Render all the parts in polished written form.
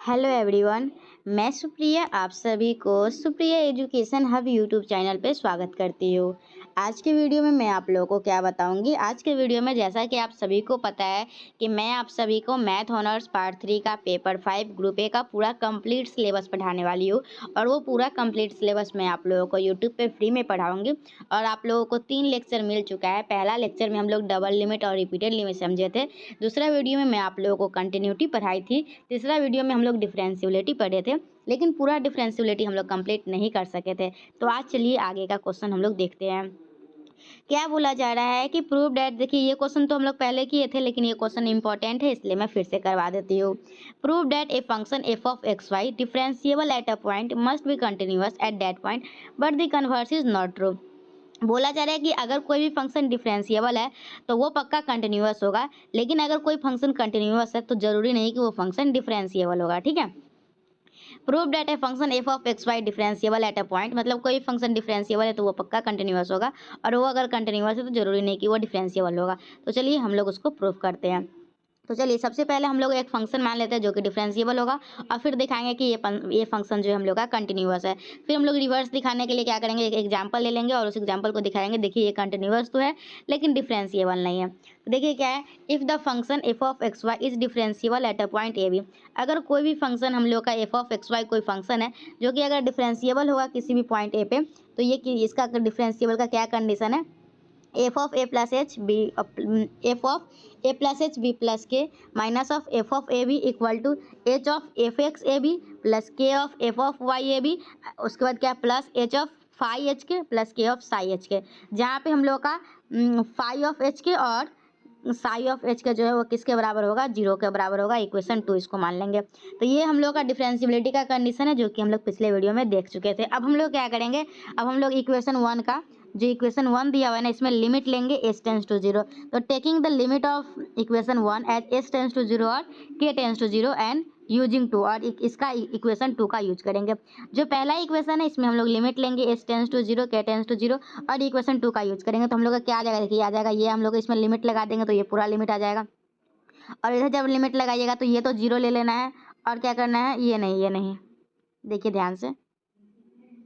Hello everyone. मैं सुप्रिया आप सभी को Supriya education hub YouTube channel पे स्वागत करती हूँ। आज के वीडियो में मैं आप लोगों को क्या बताऊंगी। आज के वीडियो में जैसा कि आप सभी को पता है कि मैं आप सभी को मैथ ऑनर्स पार्ट 3 का पेपर 5 ग्रुप ए का पूरा कंप्लीट सिलेबस पढ़ाने वाली हूँ और वो पूरा कंप्लीट सिलेबस मैं आप लोगों को यूट्यूब पे फ्री में पढ़ाऊँगी। और आप लोगों को 3 लेक्चर मिल चुका है। पहला लेक्चर में हम लोग डबल लिमिट और रिपीटेड लिमिट समझे थे। दूसरा वीडियो में मैं आप लोगों को कंटिन्यूटी पढ़ाई थी। तीसरा वीडियो में हम लोग डिफरेंशियबिलिटी पढ़े थे, लेकिन पूरा डिफरेंशियबिलिटी हम लोग कंप्लीट नहीं कर सके थे। तो आज चलिए आगे का क्वेश्चन हम लोग देखते हैं। क्या बोला जा रहा है कि प्रूव दैट, देखिए ये क्वेश्चन तो हम लोग पहले किए थे, लेकिन ये क्वेश्चन इंपॉर्टेंट है इसलिए मैं फिर से करवा देती हूँ। Prove that a function F of x y differentiable at a point must be continuous at that point but the converse is not true. बोला जा रहा है कि अगर कोई भी फंक्शन डिफरेंशिएबल है तो वो पक्का कंटिन्यूअस होगा, लेकिन अगर कोई फंक्शन कंटिन्यूअस है तो जरूरी नहीं कि वो फंक्शन डिफरेंशिएबल होगा। ठीक है। Prove that a function F of x y differentiable at a point, मतलब कोई फंक्शन डिफरेंशिएबल है तो वो पक्का कंटिन्यूअस होगा, और वो अगर कंटिन्यूअस है तो जरूरी नहीं कि वो डिफरेंशिएबल होगा। तो चलिए हम लोग उसको प्रूव करते हैं। तो चलिए सबसे पहले हम लोग एक फंक्शन मान लेते हैं जो कि डिफरेंशिएबल होगा, और फिर दिखाएंगे कि ये फंक्शन जो है हम लोग का कंटिन्यूअस है। फिर हम लोग रिवर्स दिखाने के लिए क्या करेंगे, एक एग्जांपल ले लेंगे और उस एग्जांपल को दिखाएंगे, देखिए ये कंटिन्यूअस तो है लेकिन डिफरेंशिएबल नहीं है। तो देखिए क्या है, if the function F of x Y is differentiable at a point A b, अगर कोई भी फंक्शन हम लोग का एफ ऑफ एक्स वाई कोई फंक्शन है जो कि अगर डिफरेंशिएबल होगा किसी भी पॉइंट ए पे, तो ये कि इसका डिफरेंशिएबल का क्या कंडीशन है, F of A plus H B, F of A plus H B plus के minus of F of A B equal to H of F X A B plus K of F of Y A B, उसके बाद क्या plus H of phi H K plus K of psi H K, जहाँ पे हम लोग का phi of h के और साई ऑफ एच का जो है वो किसके बराबर होगा, 0 के बराबर होगा। इक्वेशन 2 इसको मान लेंगे। तो ये हम लोग का डिफरेंशियबिलिटी का कंडीशन है जो कि हम लोग पिछले वीडियो में देख चुके थे। अब हम लोग क्या करेंगे, अब हम लोग इक्वेशन 1 का जो इक्वेशन 1 दिया हुआ है ना, इसमें लिमिट लेंगे एस टेंस टू 0। तो taking the limit of equation 1 as s tends to 0 और के टेंस टू 0 एंड यूजिंग 2, और इसका इक्वेशन 2 का यूज करेंगे। जो पहला इक्वेशन है इसमें हम लोग लिमिट लेंगे एस टेंस टू 0 के टेंस टू 0 और इक्वेशन 2 का यूज करेंगे। तो हम लोग का क्या आ जाएगा, देखिए आ जाएगा, ये हम लोग इसमें लिमिट लगा देंगे तो ये पूरा लिमिट आ जाएगा, और इधर जब लिमिट लगाइएगा तो ये तो 0 ले लेना है, और क्या करना है, ये नहीं, ये नहीं, देखिए ध्यान से,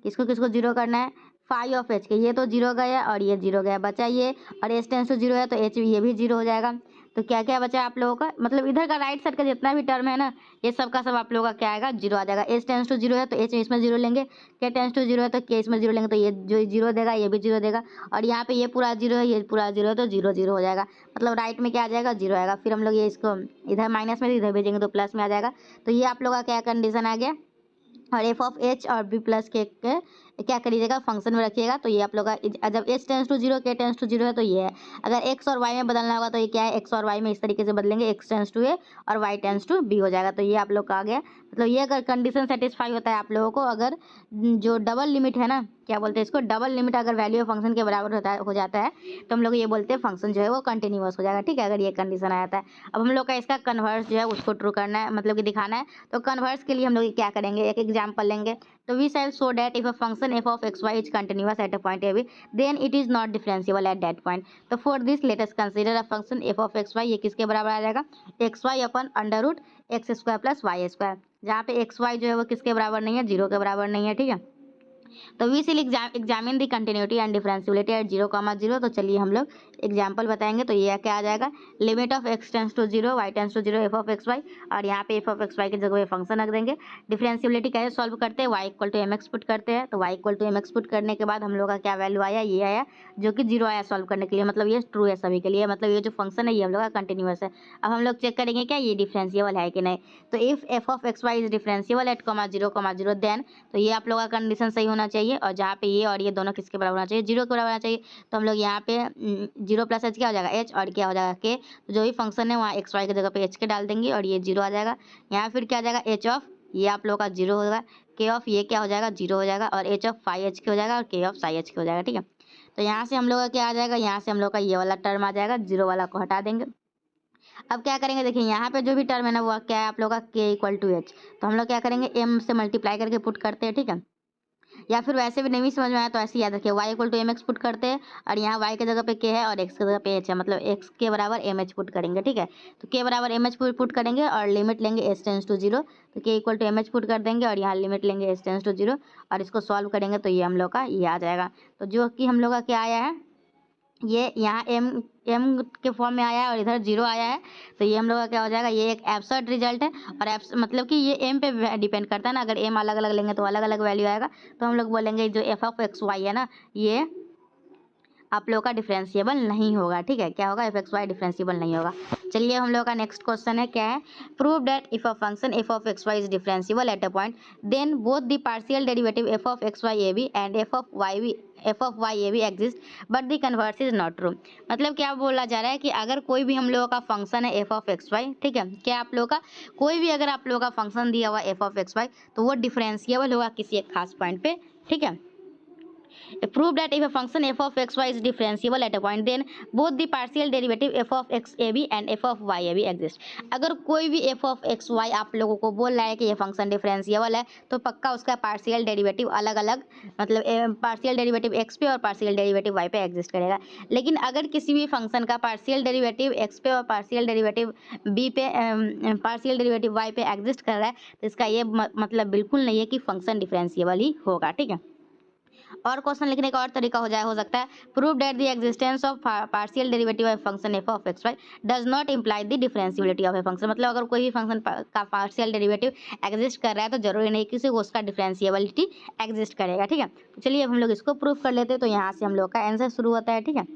किसको किसको 0 करना है, फाई ऑफ एच के, ये तो 0 गया और ये 0 गया, बचा ये, और एच टेंस टू 0 है तो एच ये भी 0 हो जाएगा। तो क्या क्या बचा आप लोगों का, मतलब इधर का राइट साइड का जितना भी टर्म है ना, ये सब का सब आप लोगों का क्या आएगा, 0 आ जाएगा। एच टेंस टू 0 है तो एच इसमें 0 लेंगे, के टेंस टू 0 है तो के इसमें 0 लेंगे, तो ये जो 0 देगा ये भी 0 देगा, और यहाँ पे ये पूरा 0 है, ये पूरा 0 है, तो 0 0 हो जाएगा, मतलब राइट में क्या आ जाएगा, 0 आएगा। फिर हम लोग ये इसको इधर माइनस में इधर भेजेंगे तो प्लस में आ जाएगा। तो ये आप लोग का क्या कंडीशन आ गया, और एफ ऑफ एच और बी प्लस के क्या करिएगा, फंक्शन में रखिएगा। तो ये आप लोग का जब एच टेंस टू 0 के टेंस टू 0 है तो ये है। अगर एक्स और वाई में बदलना होगा तो ये क्या है, एक्स और वाई में इस तरीके से बदलेंगे, एक्स टेंस टू ए और वाई टेंस टू बी हो जाएगा। तो ये आप लोग का आ गया, मतलब ये अगर कंडीशन सेटिस्फाई होता है आप लोगों को, अगर जो डबल लिमिट है ना, क्या बोलते हैं इसको, डबल लिमिट अगर वैल्यू ऑफ फंक्शन के बराबर होता है, हो जाता है, तो हम लोग ये बोलते हैं फंक्शन जो है वो कंटिन्यूअस हो जाएगा। ठीक है, अगर ये कंडीशन आ जाता है। अब हम लोग का इसका कन्वर्स जो है उसको ट्रू करना है, मतलब कि दिखाना है। तो कन्वर्स के लिए हम लोग क्या करेंगे, एक एग्जाम्पल लेंगे। तो we shall show that if a function F of x Y is continuous at a point A B then it is not differentiable at that point. तो for this let us consider a function F of x Y, ये किसके बराबर आ जाएगा, X Y upon under root X square plus Y square, जहाँ पे x y जो है वो किसके बराबर नहीं है, 0 के बराबर नहीं है। ठीक है, तो we shall examine the continuity and differentiability at 0, 0। तो चलिए हम लोग एग्जाम्पल बताएंगे। तो ये क्या आ जाएगा, limit of x tends to 0 y tends to 0 f of x y, और यहाँ पे एफ ऑफ एक्स वाई की जगह फंक्शन रख देंगे। डिफरेंशियबिलिटी कैसे सॉल्व करते हैं, y equal to m x put करते हैं। तो y equal to m x put करने के बाद हम लोग का क्या वैल्यू आया, ये आया जो कि 0 आया सॉल्व करने के लिए, मतलब ये ट्रू है सभी के लिए, मतलब ये जो फंक्शन है ये हम लोग का कंटिन्यूअस है। अब हम लोग चेक करेंगे क्या ये डिफरेंशिएबल है कि नहीं। तो if f of x Y is differentiable at 0, 0 then, तो ये आप लोग का कंडीशन सही होना चाहिए, और जहाँ पे ये और ये दोनों किसके बराबर होना चाहिए, 0 के बराबर होना चाहिए। तो हम लोग यहाँ पे 0 प्लस एच क्या हो जाएगा, एच, और क्या हो जाएगा के, तो जो भी फंक्शन है वहाँ एक्स वाई की जगह पे एच के डाल देंगे और ये 0 आ जाएगा। यहाँ फिर क्या आ जाएगा, एच ऑफ, ये आप लोग का 0 होगा, के ऑफ ये क्या हो जाएगा, 0 हो जाएगा, और एच ऑफ फाई एच के हो जाएगा और के ऑफ साई एच के हो जाएगा। ठीक है, तो यहाँ से हम लोग का क्या आ जाएगा, यहाँ से हम लोग का ये वाला टर्म आ जाएगा, 0 वाला को हटा देंगे। अब क्या करेंगे, देखिए यहाँ पे जो भी टर्म है ना वो क्या है आप लोग का, के इक्वल टू एच। तो हम लोग क्या करेंगे, एम से मल्टीप्लाई करके पुट करते हैं। ठीक है, या फिर वैसे भी नहीं समझ में आया तो ऐसे याद रखिए, y equal to m x put करते हैं और यहाँ y के जगह पे k है और x की जगह पे h है, मतलब x के बराबर एम एच पुट करेंगे। ठीक है, तो k बराबर एम एच पुट करेंगे और लिमिट लेंगे h टेंस टू 0, तो k equal to m h put कर देंगे और यहाँ लिमिट लेंगे h टेंस टू 0 और इसको सॉल्व करेंगे तो ये हम लोग का ये आ जाएगा। तो जो कि हम लोग का क्या आया है, ये यहाँ m के फॉर्म में आया है और इधर 0 आया है, तो ये हम लोग का क्या हो जाएगा, ये एक एब्सर्ड रिजल्ट है। और मतलब कि ये m पे डिपेंड करता है ना, अगर m अलग अलग लेंगे तो अलग अलग वैल्यू आएगा। तो हम लोग बोलेंगे जो एफ ऑफ एक्स वाई है ना, ये आप लोग का डिफरेंशिएबल नहीं होगा। ठीक है, क्या होगा, एफ एक्स वाई डिफरेंशिएबल नहीं होगा। चलिए हम लोग का नेक्स्ट क्वेश्चन है, क्या है, prove that if a function F of x Y is differentiable at a point then both the partial derivative f of x y A b and f of Y A b exist but the converse is not true. मतलब क्या बोला जा रहा है कि अगर कोई भी हम लोगों का फंक्शन है एफ ऑफ एक्स वाई, ठीक है, क्या आप लोगों का कोई भी अगर आप लोगों का फंक्शन दिया हुआ एफ ऑफ एक्स वाई तो वो डिफरेंशिएबल होगा किसी एक खास पॉइंट पे। ठीक है, prove that if a function f of x y is differentiable at a point then both the partial derivative f of x a b and f of y a b exist। अगर कोई भी f of x y आप लोगों को बोल रहा है कि ये फंक्शन डिफरेंशिएबल है तो पक्का उसका पार्शियल डेरिवेटिव अलग अलग, मतलब पार्शियल डेरिवेटिव x पे और पार्शियल डेरिवेटिव y पे एग्जिस्ट करेगा। लेकिन अगर किसी भी फंक्शन का पार्शियल डेरिवेटिव x पे और पार्शियल डेरिवेटिव b पे पार्शियल डेरिवेटिव y पे एग्जिस्ट कर रहा है तो इसका ये मतलब बिल्कुल नहीं है कि फंक्शन डिफरेंशिएबल ही होगा। ठीक है, और क्वेश्चन लिखने का और तरीका हो सकता है, prove that the existence of partial derivative of function F of x why does not imply the differentiability of a function. मतलब अगर कोई भी फंक्शन का पार्शियल डेरिवेटिव एग्जिस्ट कर रहा है तो जरूरी नहीं कि उसका डिफरेंशिएबिलिटी एग्जिस्ट करेगा। ठीक है, तो चलिए अब हम लोग इसको प्रूव कर लेते हैं। तो यहाँ से हम लोग का आंसर शुरू होता है। ठीक है,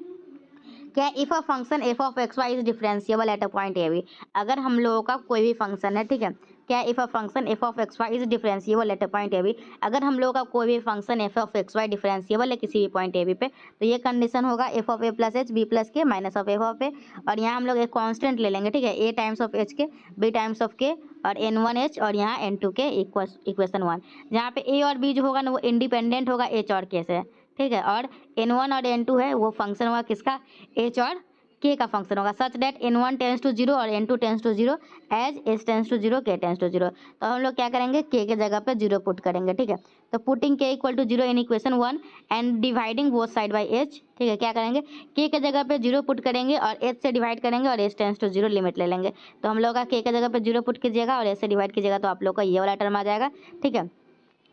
क्या if a function F of x Y is differentiable at a point A b. अगर हम लोगों का कोई भी फंक्शन है, ठीक है, क्या if a function F of x Y is differentiable at a point A b, अगर हम लोगों का कोई भी function F of x y differentiable है किसी भी पॉइंट ए बी पे तो ये कंडीशन होगा F of A plus H B plus के minus of F of a, और यहाँ हम लोग एक कांस्टेंट ले लेंगे। ठीक है, ए टाइम्स ऑफ एच के बी टाइम्स ऑफ के और एन वन एच और यहाँ एन टू के इक्वेशन वन, जहाँ पे ए और बी जो होगा ना वो इंडिपेंडेंट होगा एच और के से। ठीक है, और एन वन और एन टू है वो फंक्शन होगा किसका, एच और के का फंक्शन होगा, such that N one tends to zero और N two tends to zero as H tends to zero K tends to zero. तो हम लोग क्या करेंगे, के जगह पे जीरो पुट करेंगे। ठीक है, तो putting k equal to zero in equation one and dividing both side by h. ठीक है, क्या करेंगे, के जगह पे जीरो पुट करेंगे और एच से डिवाइड करेंगे और h tends to zero limit ले लेंगे। तो हम लोग का के जगह पे जीरो पुट कीजिएगा और एच से डिवाइड कीजिएगा तो आप लोग का ये वाला टर्म आ जाएगा। ठीक है,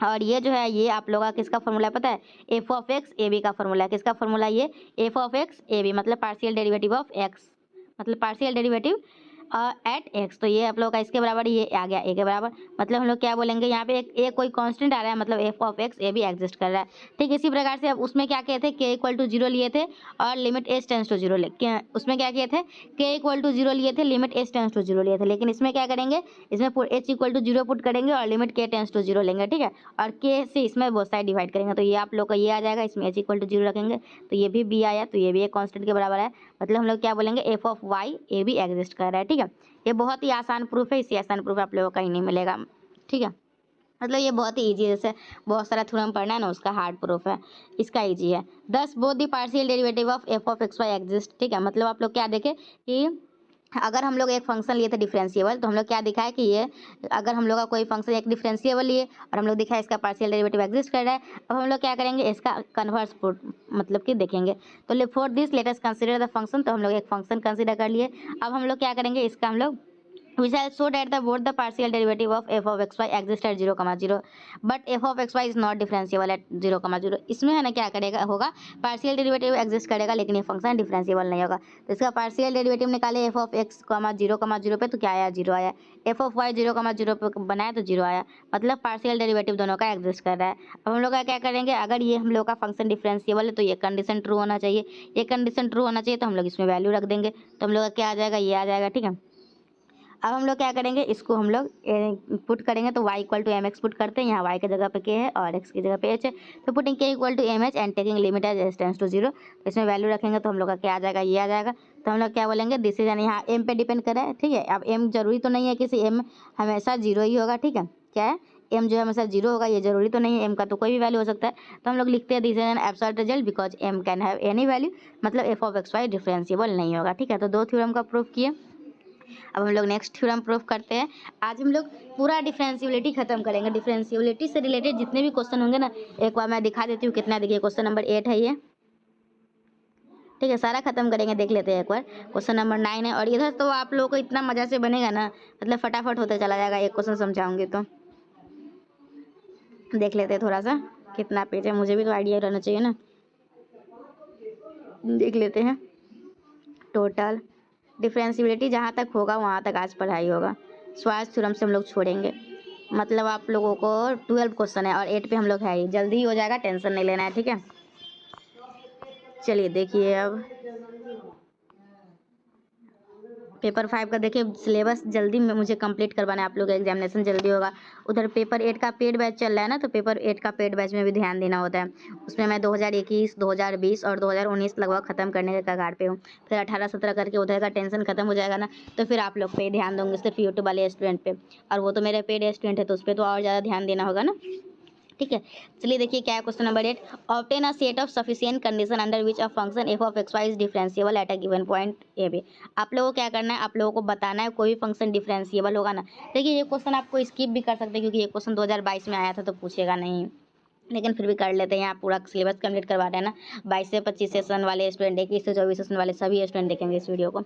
और ये जो है ये आप लोगों का किसका फॉर्मूला है पता है, F of x A b का फॉर्मूला है। किसका फॉर्मूला, ये f of x A b मतलब पार्शियल डेरिवेटिव ऑफ एक्स, मतलब पार्शियल डेरिवेटिव एट एक्स। तो ये आप लोग का इसके बराबर ये आ गया ए के बराबर, मतलब हम लोग क्या बोलेंगे यहाँ पे एक कोई कांस्टेंट आ रहा है मतलब एफ ऑफ एक्स ए भी एग्जिस्ट कर रहा है। ठीक, इसी प्रकार से अब उसमें क्या किए थे, के इक्वल टू जीरो लिए थे और limit h tends to zero उसमें क्या किए थे, के इक्वल टू जीरो लिए थे, limit h tends to zero लिए थे। लेकिन इसमें क्या करेंगे, इसमें h equal to zero put करेंगे और लिमिट के टेंस टू जीरो लेंगे। ठीक है, और के से इसमें बोथ साइड डिवाइड करेंगे तो ये आप लोग का ये आ जाएगा, इसमें एच इक्वल टू जीरो रखेंगे तो ये भी बी आया, तो ये भी एक कांस्टेंट के बराबर है। मतलब हम लोग क्या बोलेंगे, एफ ऑफ वाई ए भी एग्जिस्ट कर रहा है। ठीक है, ये बहुत ही आसान प्रूफ है, इससे आसान प्रूफ आप लोगों को कहीं नहीं मिलेगा। ठीक है, मतलब ये बहुत ही इजी है, जैसे बहुत सारा थ्योरम पढ़ना है ना उसका हार्ड प्रूफ है, इसका इजी है। Thus both the partial derivative of F of x y exist. ठीक है, मतलब आप लोग क्या देखें कि अगर हम लोग एक फंक्शन लिए थे डिफरेंशिएबल तो हम लोग क्या दिखा है कि ये अगर हम लोग का कोई फंक्शन एक डिफरेंशिएबल लिए और हम लोग दिखा है इसका पार्शियल डेरिवेटिव एग्जिस्ट कर रहा है, अब हम लोग क्या करेंगे इसका कन्वर्स मतलब कि देखेंगे। तो for this let us consider the function, तो हम लोग एक फंक्शन कंसीडर कर लिए। अब हम लोग क्या करेंगे, इसका हम लोग we shall show that the both the partial derivative of f of x y exist at 0, 0 but f of x y is not differentiable at 0, 0। इसमें है ना क्या करेगा होगा, पार्शियल डेरिवेटिव एग्जिस्ट करेगा लेकिन ये फंक्शन डिफरेंशिएबल नहीं होगा। तो इसका पार्शियल डेरिवेटिव निकाले f ऑफ x 0, 0 पे तो क्या आया, 0 आया। f ऑफ y 0, 0 पे बनाया तो 0 आया, मतलब पार्शियल डेरिवेटिव दोनों का एग्जिस्ट कर रहा है। अब हम लोग का क्या करेंगे, अगर ये हम लोग का फंक्शन डिफरेंशिएबल है तो ये कंडीशन ट्रू होना चाहिए, ये कंडीशन ट्रू होना चाहिए तो हम लोग इसमें वैल्यू रख देंगे तो हम लोग का क्या आ जाएगा, ये आ जाएगा। ठीक है, अब हम लोग क्या करेंगे, इसको हम लोग पुट करेंगे तो y equal to m x put करते हैं, यहाँ y की जगह पे k है और x की जगह पे h है, तो putting k equal to m h and taking limit as H tends to 0, तो इसमें वैल्यू रखेंगे तो हम लोग का क्या आ जाएगा, ये आ जाएगा। तो हम लोग क्या बोलेंगे, दिस इज, यानी यहाँ m पे डिपेंड करे। ठीक है, अब m जरूरी तो नहीं है कि m हमेशा 0 ही होगा। ठीक है, क्या है, m जो है हमेशा 0 होगा, ये जरूरी तो नहीं है, m का तो कोई भी वैल्यू हो सकता है। तो हम लोग लिखते हैं this is an absolute result because m can have any value, मतलब f of x y differentiable नहीं होगा। ठीक है, तो दो थ्योरम का प्रूफ किए। अब हम लोग नेक्स्ट थ्योरम प्रूफ करते हैं। आज हम लोग पूरा डिफरेंशियबिलिटी खत्म करेंगे। डिफरेंशियबिलिटी से रिलेटेड जितने भी क्वेश्चन होंगे ना, एक बार मैं दिखा देती हूँ कितना। देखिए क्वेश्चन नंबर 8 है ये, ठीक है, सारा खत्म करेंगे, देख लेते हैं एक बार। क्वेश्चन नंबर 9 है और इधर तो आप लोगों को इतना मजा से बनेगा ना, मतलब फटाफट होते चला जाएगा। एक क्वेश्चन समझाऊंगी तो देख लेते हैं थोड़ा सा कितना पेज है, मुझे भी तो आइडिया रहना चाहिए ना। देख लेते हैं टोटल डिफरेंशियबिलिटी, जहाँ तक होगा वहाँ तक आज पढ़ाई होगा। स्वार्ट्ज थ्योरम से हम लोग छोड़ेंगे, मतलब आप लोगों को 12 क्वेश्चन है और 8 पे हम लोग है ही, जल्दी ही हो जाएगा, टेंशन नहीं लेना है, ठीक है। चलिए देखिए अब पेपर 5 का देखिए सिलेबस जल्दी में मुझे कंप्लीट करवाना है, आप लोग का एग्जामिनेशन जल्दी होगा। उधर पेपर 8 का पेड बैच चल रहा है ना, तो पेपर 8 का पेड बैच में भी ध्यान देना होता है। उसमें मैं 2021, 2020 और 2019 लगभग ख़त्म करने के कगार पे हूँ। फिर 18-17 करके उधर का टेंशन खत्म हो जाएगा ना, तो फिर आप लोग पे ध्यान दूंगी, सिर्फ यूट्यूब वाले स्टूडेंट पे। और वो तो मेरे पेड स्टूडेंट है, तो उस पर तो और ज़्यादा ध्यान देना होगा ना, ठीक है। चलिए देखिए क्या है question number 8। Obtain a set of sufficient condition under which a function F of x Y is differentiable at a given point A b. आप लोगों को क्या करना है, आप लोगों को बताना है कोई भी फंक्शन डिफरेंशिएबल होगा ना। देखिए ये क्वेश्चन आपको स्किप भी कर सकते हैं, क्योंकि ये क्वेश्चन 2022 में आया था, तो पूछेगा नहीं, लेकिन फिर भी कर लेते हैं। यहाँ पूरा सिलेबस कंप्लीट करवा रहे हैं ना, 22 से 25 सेशन वाले स्टूडेंट, 21 से 24 सेशन वाले सभी स्टूडेंट देखेंगे इस वीडियो को।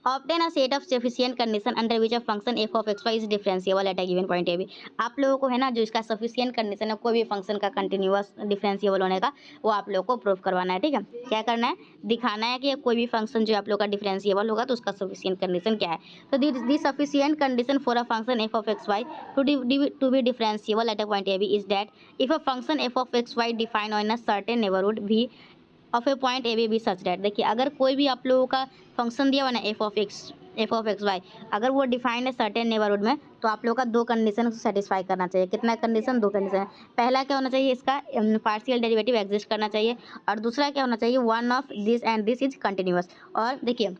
Obtain a set of sufficient condition under which a function F of x Y is differentiable at a given point A b. आप लोगों को है ना, जो इसका सफिशिएंट कंडीशन है कोई भी फंक्शन का कंटिन्यूअस डिफरेंशिएबल होने का, वो आप लोगों को प्रूफ करवाना है, ठीक है। क्या करना है, दिखाना है कि कोई भी फंक्शन जो आप लोग का डिफरेंशिएबल होगा तो उसका सफिशिएंट कंडीशन क्या है। तो the sufficient condition for a function F of x Y to be differentiable at a point A B is that if a function F of x Y define on a certain neighbourhood भी of a point A B such that. देखिए अगर कोई भी आप लोगों का function दिया हुआ ना एफ ऑफ एक्स वाई, अगर वो डिफाइंड है सर्टेन नेबरहुड में, तो आप लोगों का दो कंडीशन को सेटिस्फाई करना चाहिए। कितना कंडीशन, दो कंडीशन। पहला क्या होना चाहिए, इसका पार्शियल डेरिवेटिव एग्जिस्ट करना चाहिए, और दूसरा क्या होना चाहिए, one of this and this is continuous. और देखिए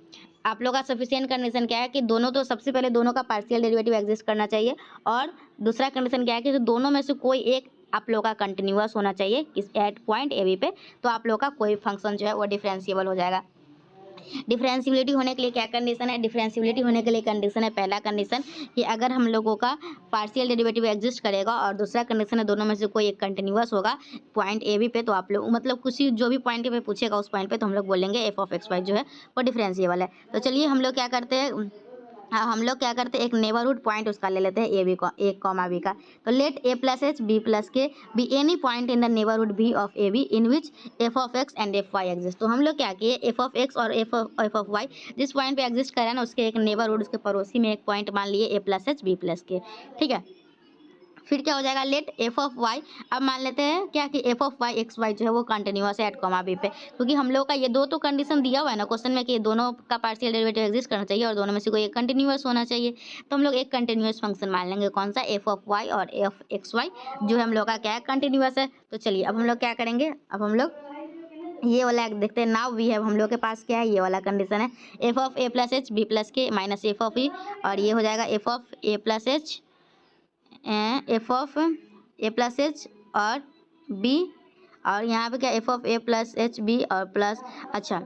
आप लोग का सफिशिएंट कंडीशन क्या है कि दोनों, तो सबसे पहले दोनों का पार्शियल डेरिवेटिव एग्जिस्ट करना चाहिए, और दूसरा कंडीशन क्या है कि दोनों में से कोई एक आप लोग का कंटिन्यूअस होना चाहिए किस एट पॉइंट ए बी पे, तो आप लोग का कोई फंक्शन जो है वो डिफरेंशिएबल हो जाएगा। डिफरेंशियबिलिटी होने के लिए क्या कंडीशन है, डिफरेंशियबिलिटी होने के लिए कंडीशन है, पहला कंडीशन कि अगर हम लोगों का पार्शियल डेरिवेटिव एग्जिस्ट करेगा, और दूसरा कंडीशन है दोनों में से कोई एक कंटिन्यूअस होगा पॉइंट ए बी पे, तो आप लोग मतलब कुछ जो भी पॉइंट पे पूछेगा उस पॉइंट पे तो हम लोग बोलेंगे एफ ऑफ एक्स वाई जो है वो डिफरेंशिएबल है। तो चलिए हम लोग क्या करते हैं, हम लोग क्या करते हैं, एक नेबरहुड पॉइंट उसका ले लेते हैं ए बी, एक कॉमा बी का। तो let a plus H B plus k be any point in the neighbourhood b of A b in which f of x and f y exist. तो हम लोग क्या किए, एफ ऑफ एक्स और f of y जिस point पे exist कर रहा है ना, उसके एक नेबरहुड, उसके पड़ोसी में एक पॉइंट मान लिए ए प्लस एच बी प्लस के, ठीक है। फिर क्या हो जाएगा, लेट एफ ऑफ वाई, अब मान लेते हैं क्या कि f of y x y जो है वो कंटिन्यूअस है एट कॉमा बी पे, क्योंकि हम लोग का ये दो तो कंडीशन दिया हुआ है ना क्वेश्चन में कि दोनों का पार्शियल डेरिवेटिव एग्जिस्ट करना चाहिए और दोनों में से कोई एक कंटिन्यूअस होना चाहिए। तो हम लोग एक कंटिन्यूअस फंक्शन मान लेंगे, कौन सा, एफ ऑफ वाई और एफ एक्स वाई जो हम लोग का क्या है, कंटिन्यूअस है। तो चलिए अब हम लोग क्या करेंगे, अब हम लोग ये वाला देखते हैं। नाउ वी हैव, हम लोग के पास क्या है, ये वाला कंडीशन है, F of A plus H B plus के माइनस एफ ऑफ ई, और ये हो जाएगा F of A plus h f of A plus h और बी, और यहाँ पे क्या f of A plus H b और प्लस, अच्छा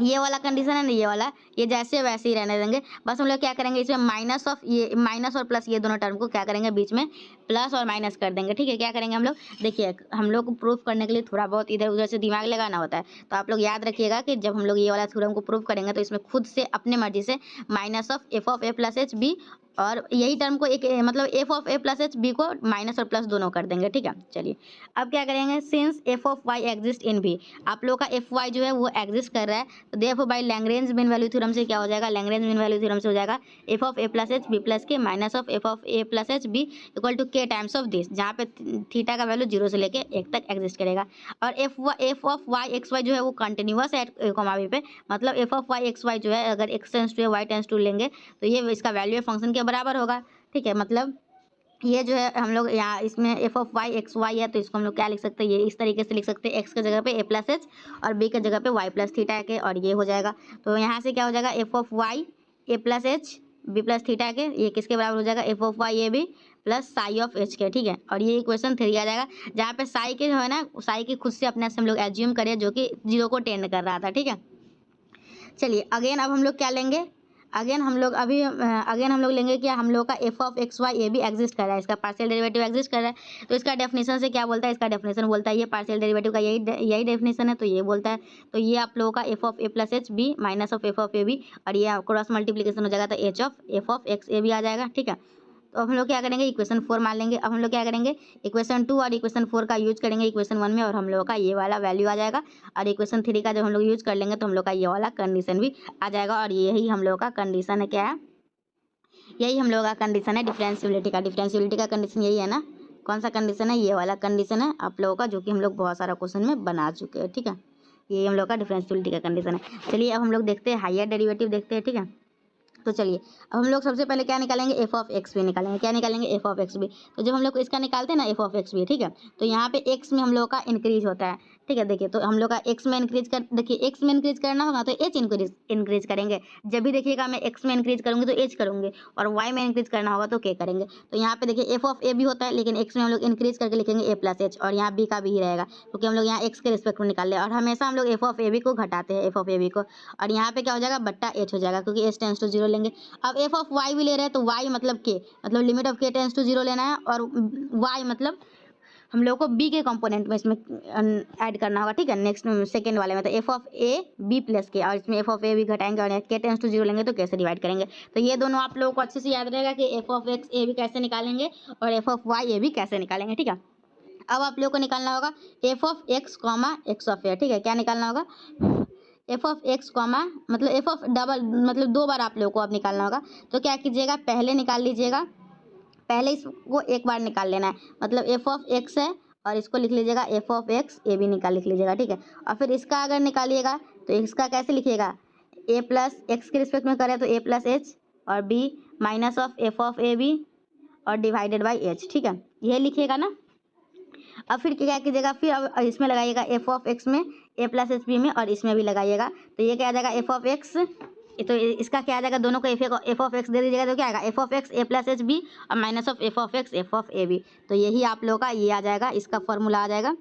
ये वाला कंडीशन है ना, ये वाला, ये जैसे वैसे ही रहने देंगे। बस हम लोग क्या करेंगे, इसमें माइनस ऑफ ये माइनस और प्लस ये दोनों टर्म को क्या करेंगे, बीच में प्लस और माइनस कर देंगे, ठीक है। क्या करेंगे हम लोग, देखिए हम लोग को प्रूफ करने के लिए थोड़ा बहुत इधर उधर से दिमाग लगाना होता है, तो आप लोग याद रखिएगा कि जब हम लोग ये वाला थ्योरम को प्रूफ करेंगे तो इसमें खुद से अपने मर्जी से minus of A plus H b, और यही टर्म को एक मतलब F of A plus H b को माइनस और प्लस दोनों कर देंगे, ठीक है। चलिए अब क्या करेंगे, since f of y exist in भी, आप लोग का एफ वाई जो है वो एग्जिस्ट कर रहा है, तो therefore by Lagrange mean value theorem से क्या हो जाएगा, लैग्रेंज मीन वैल्यू थ्योरम से हो जाएगा F of A plus H B plus के minus of F of A plus H B equal to K times of this, जहाँ पे थीटा का वैल्यू 0 से लेके 1 तक एग्जिस्ट करेगा। और f of y x y जो है वो कंटिन्यूअस है कॉमा बी पे, मतलब F of y x y जो है अगर x tends to y tends to लेंगे तो ये इसका वैल्यू फंक्शन के बराबर होगा, ठीक है। मतलब ये जो है हम लोग यहाँ इसमें f of y x y है, तो इसको हम लोग क्या लिख सकते हैं, ये इस तरीके से लिख सकते हैं, एक्स की जगह पे ए प्लस एच और बी की जगह पे वाई प्लस थीटा के, और ये हो जाएगा। तो यहाँ से क्या हो जाएगा, F of Y a plus H B plus theta k, ये किसके बराबर हो जाएगा, F of Y A B plus psi of h k, ठीक है। और ये इक्वेशन 3 आ जाएगा, जहाँ पे साई के जो है ना, साई की खुद से अपने से हम लोग एज्यूम करें जो कि 0 को टेंड कर रहा था, ठीक है। चलिए अगेन अब हम लोग क्या लेंगे, अगेन हम लोग लेंगे क्या, हम लोग का एफ ऑफ एक्स वाई ये भी एग्जिस्ट कर रहा है, इसका पार्शियल डेरिवेटिव एग्जिस्ट कर रहा है। तो इसका डेफिनेशन से क्या बोलता है, इसका डेफिनेशन बोलता है ये पार्शियल डेरिवेटिव का यही डेफिनेशन है, तो ये बोलता है। तो ये आप लोगों का F of A plus H B minus of F of A B, और ये क्रॉस मल्टीप्लीकेशन हो जाएगा तो F of x A B आ जाएगा। ठीक है, तो अब हम लोग क्या करेंगे, इक्वेशन 4 मान लेंगे। अब हम लोग क्या करेंगे, इक्वेशन 2 और इक्वेशन 4 का यूज करेंगे इक्वेशन 1 में, और हम लोग का ये वाला वैल्यू आ जाएगा। और इक्वेशन 3 का जब हम लोग यूज कर लेंगे तो हम लोग का ये वाला कंडीशन भी आ जाएगा। और यही हम लोग का कंडीशन है, क्या है, यही हम लोग का कंडीशन है डिफरेंशियबिलिटी का। डिफरेंशियबिलिटी का कंडीशन यही है ना, कौन सा कंडीशन है, ये वाला कंडीशन है आप लोगों का, जो कि हम लोग बहुत सारा क्वेश्चन में बना चुके हैं। ठीक है, ये हम लोग का डिफरेंशियबिलिटी का कंडीशन है। चलिए अब हम लोग देखते हैं हायर डेरिवेटिव देखते हैं। ठीक है, तो चलिए अब हम लोग सबसे पहले क्या निकालेंगे, एफ ऑफ एक्स भी निकालेंगे। क्या निकालेंगे, एफ ऑफ एक्स भी। तो जब हम लोग इसका निकालते हैं ना एफ ऑफ एक्स भी, ठीक है, तो यहाँ पे एक्स में हम लोग का इंक्रीज होता है। ठीक है, देखिए तो हम लोग का एक्स में इंक्रीज देखिए एक्स में इंक्रीज करना होगा तो एच इंक्रीज करेंगे। जब भी देखिएगा मैं एक्स में इंक्रीज करूँगी तो एच करूँगी, और वाई में इंक्रीज करना होगा तो के करेंगे। तो यहाँ पे देखिए एफ ऑफ ए भी होता है, लेकिन एक्स में हम लोग इंक्रीज करके लिखेंगे ए प्लस एच, और यहाँ बी का भी ही रहेगा, क्योंकि हम लोग यहाँ एक्स के रिस्पेक्ट में निकाल रहे हैं। और हमेशा हम लोग एफ ऑफ ए बी को घटाते हैं, एफ ऑफ ए बी को, और यहाँ पे क्या हो जाएगा, बट्टा एच हो जाएगा, क्योंकि एच टेंस टू जीरो लेंगे। अब एफ ऑफ वाई भी ले रहे हैं, तो वाई मतलब के, मतलब लिमिट ऑफ के टेंस टू जीरो लेना है, और वाई मतलब हम लोग को बी के कंपोनेंट में इसमें ऐड करना होगा। ठीक है, नेक्स्ट सेकंड वाले में तो F of A B plus k, और इसमें एफ ऑफ ए भी घटाएंगे, और के टेंस टू जीरो लेंगे तो कैसे डिवाइड करेंगे। तो ये दोनों आप लोगों को अच्छे से याद रहेगा कि एफ ऑफ एक्स ए भी कैसे निकालेंगे और एफ ऑफ वाई ए भी कैसे निकालेंगे। ठीक है, अब आप लोगों को निकालना होगा F of X comma X of A. ठीक है, क्या निकालना होगा, एफ ऑफ एक्स कॉमा मतलब एफ ऑफ डबल मतलब 2 बार आप लोगों को अब निकालना होगा। तो क्या कीजिएगा, पहले निकाल लीजिएगा, पहले इसको एक बार निकाल लेना है, मतलब एफ ऑफ एक्स है और इसको लिख लीजिएगा एफ ऑफ एक्स ए भी लिख लीजिएगा। ठीक है, और फिर इसका अगर निकालिएगा तो इसका कैसे लिखिएगा, ए प्लस एक्स के रिस्पेक्ट में करें तो ए प्लस एच, और b minus of F of A B और डिवाइडेड बाई एच। ठीक है, यह लिखिएगा ना। अब फिर क्या कीजिएगा, फिर अब इसमें लगाइएगा एफ ऑफ एक्स में ए प्लस एच बी में, और इसमें भी लगाइएगा। तो ये क्या आ जाएगा, एफ ऑफ एक्स, तो इसका क्या आ जाएगा, दोनों को एफ ऑफ एक्स दे दीजिएगा तो क्या आएगा, f of x a plus H b और minus of F of x f of A b. तो यही आप लोगों का ये आ जाएगा, इसका फॉर्मूला आ जाएगा।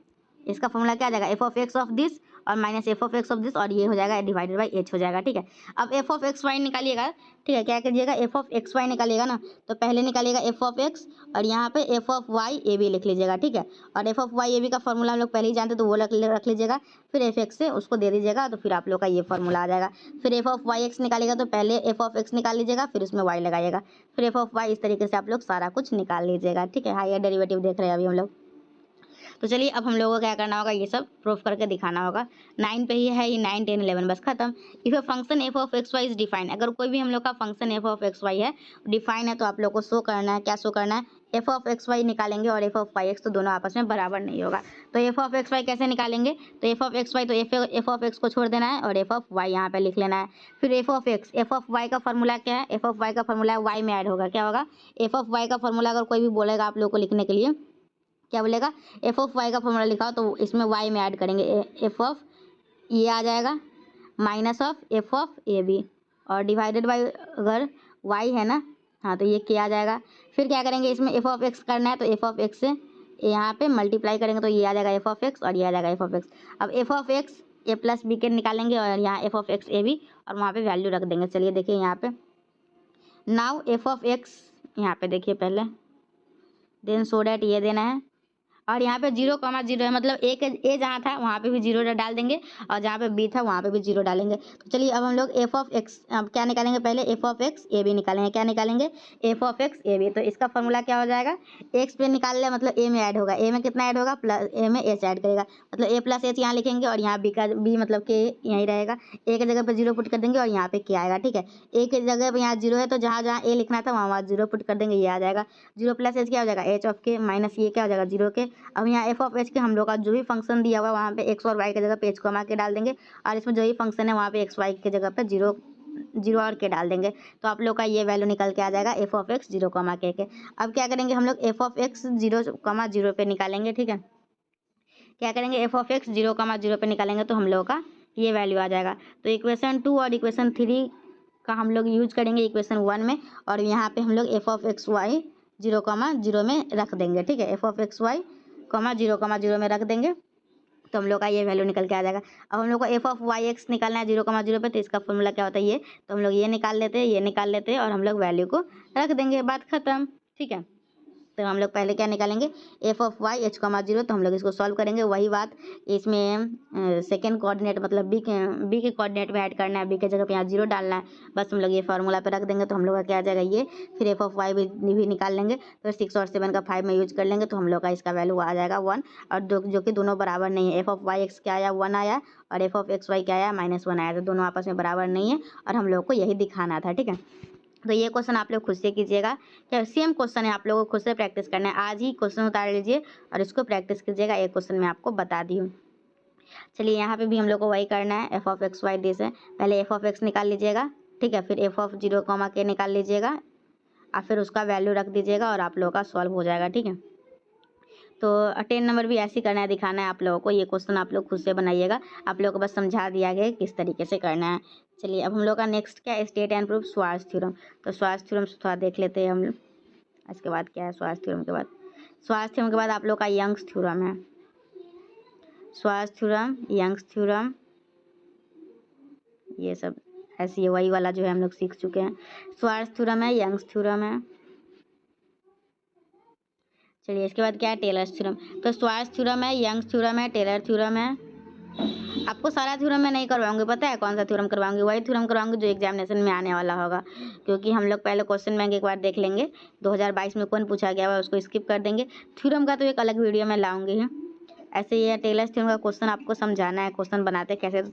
इसका फॉर्मूला क्या आ जाएगा, F of x of this और minus f of x of this, और ये हो जाएगा डिवाइडेड बाई एच हो जाएगा। ठीक है, अब एफ ऑफ एक्स वाई निकालिएगा। ठीक है, क्या कीजिएगा, एफ ऑफ एक्स वाई निकालिएगा ना, तो पहले निकालिएगा एफ ऑफ एक्स, और यहाँ पे f of Y A b लिख लीजिएगा। ठीक है, और f of Y A b का फॉर्मूला हम लोग पहले ही जानते तो वो रख लीजिएगा, फिर एफ एक्स से उसको दे दीजिएगा, तो फिर आप लोग का ये फॉर्मूला आ जाएगा। फिर एफ ऑफ वाई एक्स निकालिएगा तो पहले एफ ऑफ एक्स निकाल लीजिएगा, फिर उसमें वाई लगाइएगा, फिर एफ ऑफ वाई, इस तरीके से आप लोग सारा कुछ निकाल लीजिएगा। ठीक है, हायर डेरिवेटिव देख रहे हैं अभी हम लोग। तो चलिए अब हम लोगों को क्या करना होगा, ये सब प्रूफ करके दिखाना होगा। 9 पे ही है, ये 9 10 11 बस खत्म। If a function F of x Y is define, अगर कोई भी हम लोग का function F of x y है डिफाइन है, तो आप लोग को शो करना है, क्या शो करना है, एफ ऑफ एक्स वाई निकालेंगे और एफ ऑफ वाई एक्स, तो दोनों आपस में बराबर नहीं होगा। तो एफ ऑफ एक्स वाई कैसे निकालेंगे, तो एफ ऑफ एक्स वाई तो एफ ऑफ एक्स को छोड़ देना है और एफ ऑफ वाई यहाँ पे लिख लेना है। फिर एफ ऑफ वाई का फॉर्मूला क्या है, एफ ऑफ वाई का फॉर्मूला वाई में ऐड होगा, क्या होगा, एफ ऑफ वाई का फॉर्मूला अगर कोई भी बोलेगा आप लोग को लिखने के लिए, क्या बोलेगा, एफ ऑफ वाई का फॉर्मूला लिखा तो इसमें वाई में ऐड करेंगे, एफ ऑफ ये आ जाएगा minus of F of A B, और डिवाइडेड बाई अगर वाई है ना, हाँ तो ये क्या आ जाएगा। फिर क्या करेंगे, इसमें एफ ऑफ एक्स करना है तो एफ ऑफ एक्स से यहाँ पे मल्टीप्लाई करेंगे तो ये आ जाएगा एफ ऑफ एक्स, और ये आ जाएगा एफ ऑफ एक्स। अब f of x a plus b के निकालेंगे, और यहाँ f of x A B, और वहाँ पे वैल्यू रख देंगे। चलिए देखिए यहाँ पे, नाउ एफ ऑफ एक्स यहाँ पे देखिए पहले, देन सो डैट ये देना है, और यहाँ पे 0,0 है, मतलब एक ए जहाँ था वहाँ पे भी 0 डाल देंगे, और जहाँ पे बी था वहाँ पे भी 0 डालेंगे। तो चलिए अब हम लोग एफ ऑफ एक्स अब क्या निकालेंगे, पहले f of x A b निकालेंगे। क्या निकालेंगे, f of x A b, तो इसका फॉर्मूला क्या हो जाएगा, एक्स पे निकाल ले मतलब ए में ऐड होगा, ए में कितना ऐड होगा, प्लस ए में एच ऐड करेगा, मतलब ए प्लस एच यहाँ लिखेंगे, और यहाँ बी का बी मतलब के यहीं रहेगा, ए की जगह पर 0 पुट कर देंगे और यहाँ पे के आएगा। ठीक है, ए की जगह पर यहाँ 0 है, तो जहाँ जहाँ ए लिखना था वहाँ 0 पुट कर देंगे, ये आ जाएगा 0 प्लस एच क्या हो जाएगा, एच ऑफ के माइनस ये क्या हो जाएगा 0 के। अब यहाँ एफ ऑफ एच के हम लोग का जो भी फंक्शन दिया हुआ है वहाँ पे एक्स और वाई की जगह पे एच को के डाल देंगे, और इसमें जो भी फंक्शन है वहाँ पे एक्स वाई की जगह पे 0 और के डाल देंगे, तो आप लोग का ये वैल्यू निकल के आ जाएगा एफ ऑफ एक्स 0, के। अब क्या करेंगे हम लोग, एफ ऑफ एक्स 0, पे निकालेंगे। ठीक है, क्या करेंगे, एफ ऑफ एक्स 0, पे निकालेंगे तो हम लोग का ये वैल्यू आ जाएगा। तो इक्वेशन 2 और इक्वेशन 3 का हम लोग यूज करेंगे इक्वेशन 1 में, और यहाँ पे हम लोग एफ ऑफ एक्स वाई 0, में रख देंगे। ठीक है, एफ ऑफ एक्स वाई 0, में रख देंगे। तो हम लोग का ये वैल्यू निकल के आ जाएगा। अब हम लोग को एफ ऑफ वाई एक्स निकालना है 0,0 पे, तो इसका फॉर्मूला क्या होता है ये, तो हम लोग ये निकाल लेते हैं, ये निकाल लेते हैं और हम लोग वैल्यू को रख देंगे, बात खत्म। ठीक है, तो हम लोग पहले क्या निकालेंगे, f of y h comma 0, तो हम लोग इसको सॉल्व करेंगे। वही बात इसमें सेकंड कोऑर्डिनेट मतलब बी के कोऑर्डिनेट में ऐड करना है, बी के जगह पे यहाँ 0 डालना है, बस हम लोग ये फार्मूला पे रख देंगे, तो हम लोग का क्या आ जाएगा ये। फिर एफ ऑफ वाई भी निकाल लेंगे, तो 6 और 7 का 5 में यूज कर लेंगे, तो हम लोग का इसका वैल्यू आ जाएगा 1, और जो कि दोनों बराबर नहीं है। एफ ऑफ वाई एक्स क्या आया 1 आया, और एफ ऑफ एक्स वाई क्या आया -1 आया, तो दोनों आपस में बराबर नहीं है, और हम लोग को यही दिखाना था। ठीक है, तो ये क्वेश्चन आप लोग खुद से कीजिएगा, क्या सेम क्वेश्चन है, आप लोगों को खुद से प्रैक्टिस करना है। आज ही क्वेश्चन उतार लीजिए और इसको प्रैक्टिस कीजिएगा। एक क्वेश्चन मैं आपको बता दी हूँ। चलिए यहाँ पे भी हम लोग को वही करना है, F of x y d से पहले एफ ऑफ एक्स निकाल लीजिएगा। ठीक है, फिर एफ ऑफ 0, निकाल लीजिएगा और फिर उसका वैल्यू रख दीजिएगा और आप लोगों का सॉल्व हो जाएगा। ठीक है, तो 10 नंबर भी ऐसे ही करना है, दिखाना है आप लोगों को। ये क्वेश्चन आप लोग खुद से बनाइएगा, आप लोगों को बस समझा दिया गया किस तरीके से करना है। चलिए अब हम लोग का नेक्स्ट क्या है, state and proof Swarts theorem. तो स्वार्ट्ज थ्योरम थोड़ा देख लेते हैं हम लोग। इसके बाद क्या है स्वार्ट्ज थ्योरम के बाद, स्वार्ट्ज थ्योरम के बाद आप लोग का यंग्स थ्योरम है। स्वार्ट्ज थ्योरम, यंग्स थ्योरम, ये सब ऐसे ही वही वाला जो है हम लोग सीख चुके हैं। स्वार्ट्ज थ्योरम है, यंग्स थ्योरम है। चलिए इसके बाद क्या है, टेलर्स थ्योरम। तो स्वार्ट्ज थ्योरम है, यंग्स थ्योरम है, टेलर थ्योरम है। आपको सारा थ्योरम मैं नहीं करवाऊंगी, पता है कौन सा थ्योरम करवाऊंगी, वही थ्योरम करवाऊंगी जो एग्जामिनेशन में आने वाला होगा, क्योंकि हम लोग पहले क्वेश्चन बैंक एक बार देख लेंगे 2022 में कौन पूछा गया है, उसको स्किप कर देंगे। थ्योरम का तो एक अलग वीडियो में लाऊंगी ही। ऐसे ये टेलर्स थ्योरम का क्वेश्चन आपको समझाना है, क्वेश्चन बनाते कैसे, तो